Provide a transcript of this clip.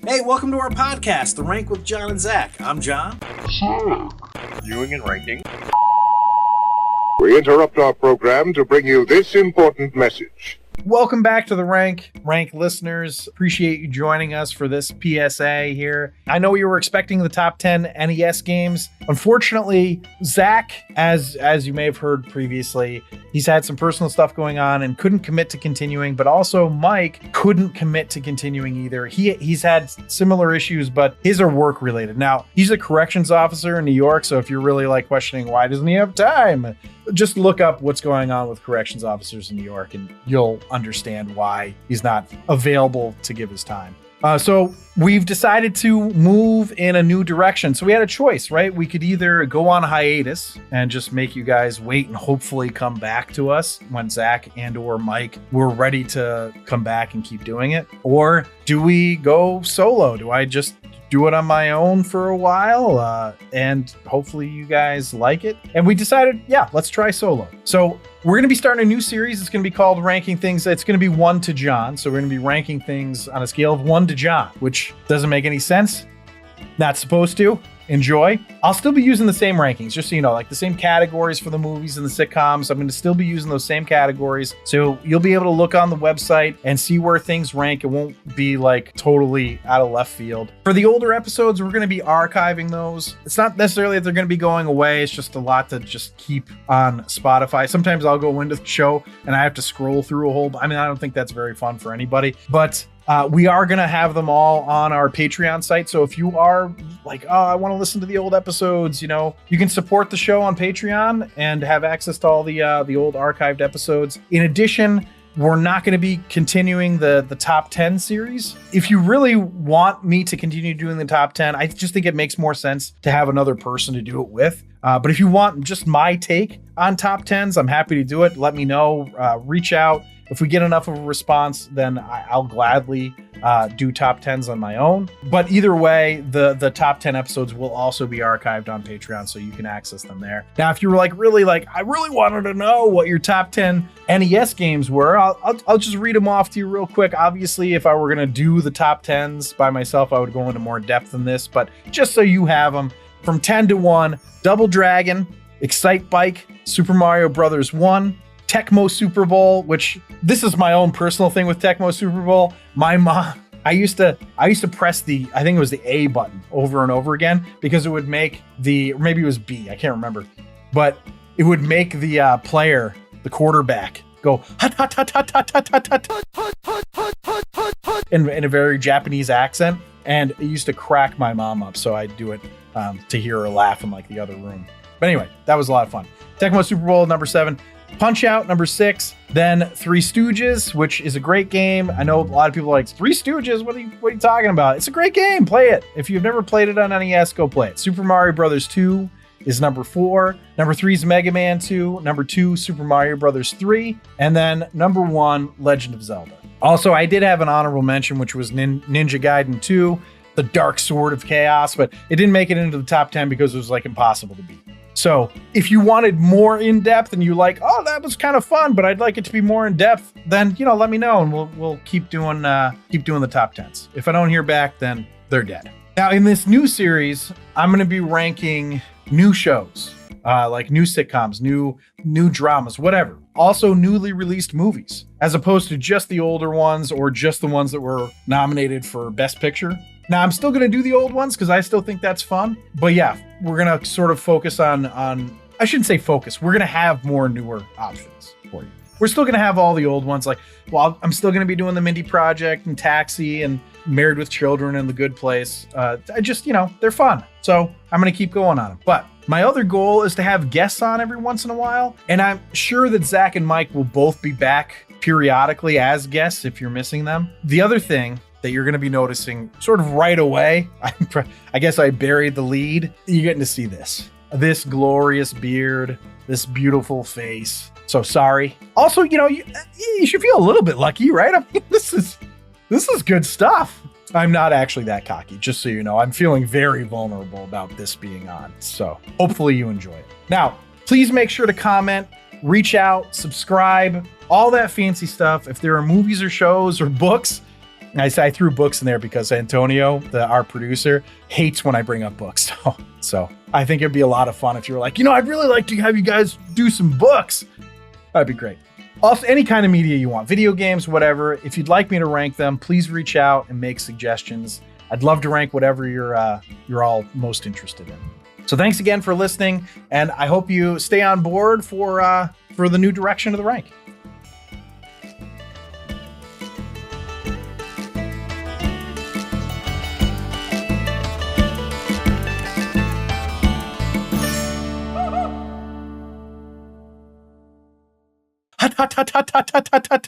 Hey, welcome to our podcast, The Rank with John and Zach. I'm John. Viewing and ranking. We interrupt our program to bring you this important message. Welcome back to The Rank listeners. Appreciate you joining us for this PSA here. I know you were expecting the top 10 NES games. Unfortunately, Zach, as you may have heard previously, he's had some personal stuff going on and couldn't commit to continuing, but also Mike couldn't commit to continuing either. He's had similar issues, but his are work related. Now, he's a corrections officer in New York, so if you're really questioning why doesn't he have time, just look up what's going on with corrections officers in New York and you'll understand why he's not available to give his time. So we've decided to move in a new direction. So we had a choice, right? We could either go on hiatus and just make you guys wait and hopefully come back to us when Zach and or Mike were ready to come back and keep doing it. Or do we go solo? Do I just do it on my own for a while and hopefully you guys like it? And we decided, yeah, let's try solo. So we're going to be starting a new series. It's going to be called Ranking Things. It's going to be 1 to John. So we're going to be ranking things on a scale of 1 to John, which doesn't make any sense. Not supposed to. Enjoy. I'll still be using the same rankings, just so you know, the same categories for the movies and the sitcoms. I'm going to still be using those same categories. So you'll be able to look on the website and see where things rank. It won't be totally out of left field. For the older episodes, we're going to be archiving those. It's not necessarily that they're going to be going away. It's just a lot to just keep on Spotify. Sometimes I'll go into the show and I have to scroll through a whole, I don't think that's very fun for anybody, but we are going to have them all on our Patreon site. So if you are I want to listen to the old episodes, you can support the show on Patreon and have access to all the old archived episodes. In addition, we're not going to be continuing the top 10 series. If you really want me to continue doing the top 10, I just think it makes more sense to have another person to do it with. But if you want just my take on top 10s, I'm happy to do it. Let me know. Reach out. If we get enough of a response, then I'll gladly do top 10s on my own. But either way, the top 10 episodes will also be archived on Patreon, so you can access them there. Now, if you're I really wanted to know what your top 10 NES games were, I'll just read them off to you real quick. Obviously, if I were going to do the top 10s by myself, I would go into more depth than this. But just so you have them, from 10 to 1, Double Dragon, Excite Bike, Super Mario Brothers 1, Tecmo Super Bowl, which this is my own personal thing with Tecmo Super Bowl. My mom, I used to press I think it was the A button over and over again because it would make or maybe it was B, I can't remember, but it would make the player, the quarterback, go hut hut hut hut hut hut hut hut in a very Japanese accent, and it used to crack my mom up. So I'd do it to hear her laugh in the other room. But anyway, that was a lot of fun. Tecmo Super Bowl number 7. Punch-Out! Number 6, then Three Stooges, which is a great game. I know a lot of people are like, Three Stooges? What are you talking about? It's a great game. Play it. If you've never played it on NES, go play it. Super Mario Brothers 2 is number 4. Number 3 is Mega Man 2. Number 2, Super Mario Brothers 3. And then number 1, Legend of Zelda. Also, I did have an honorable mention, which was Ninja Gaiden 2, The Dark Sword of Chaos, but it didn't make it into the top 10 because it was impossible to beat. So if you wanted more in-depth and you that was kind of fun, but I'd like it to be more in-depth, then, let me know and we'll keep doing the top 10s. If I don't hear back, then they're dead. Now in this new series, I'm going to be ranking new shows, new sitcoms, new dramas, whatever. Also newly released movies, as opposed to just the older ones or just the ones that were nominated for Best Picture. Now, I'm still going to do the old ones because I still think that's fun. But yeah, we're going to sort of focus on I shouldn't say focus. We're going to have more newer options for you. We're still going to have all the old ones. I'm still going to be doing The Mindy Project and Taxi and Married with Children and The Good Place. They're fun. So I'm going to keep going on them. But my other goal is to have guests on every once in a while. And I'm sure that Zac and Mike will both be back periodically as guests if you're missing them. The other thing that you're going to be noticing sort of right away, I guess I buried the lead. You're getting to see this glorious beard, this beautiful face. So sorry. Also, you should feel a little bit lucky, right? This is good stuff. I'm not actually that cocky, just so you know. I'm feeling very vulnerable about this being on. So hopefully you enjoy it. Now, please make sure to comment, reach out, subscribe, all that fancy stuff. If there are movies or shows or books I threw books in there because Antonio, our producer, hates when I bring up books. So I think it'd be a lot of fun if you were like, I'd really like to have you guys do some books. That'd be great. Also, any kind of media you want, video games, whatever. If you'd like me to rank them, please reach out and make suggestions. I'd love to rank whatever you're all most interested in. So thanks again for listening, and I hope you stay on board for the new direction of the rank. Hut, hut, hut, hut, hut, hut, hut, hut.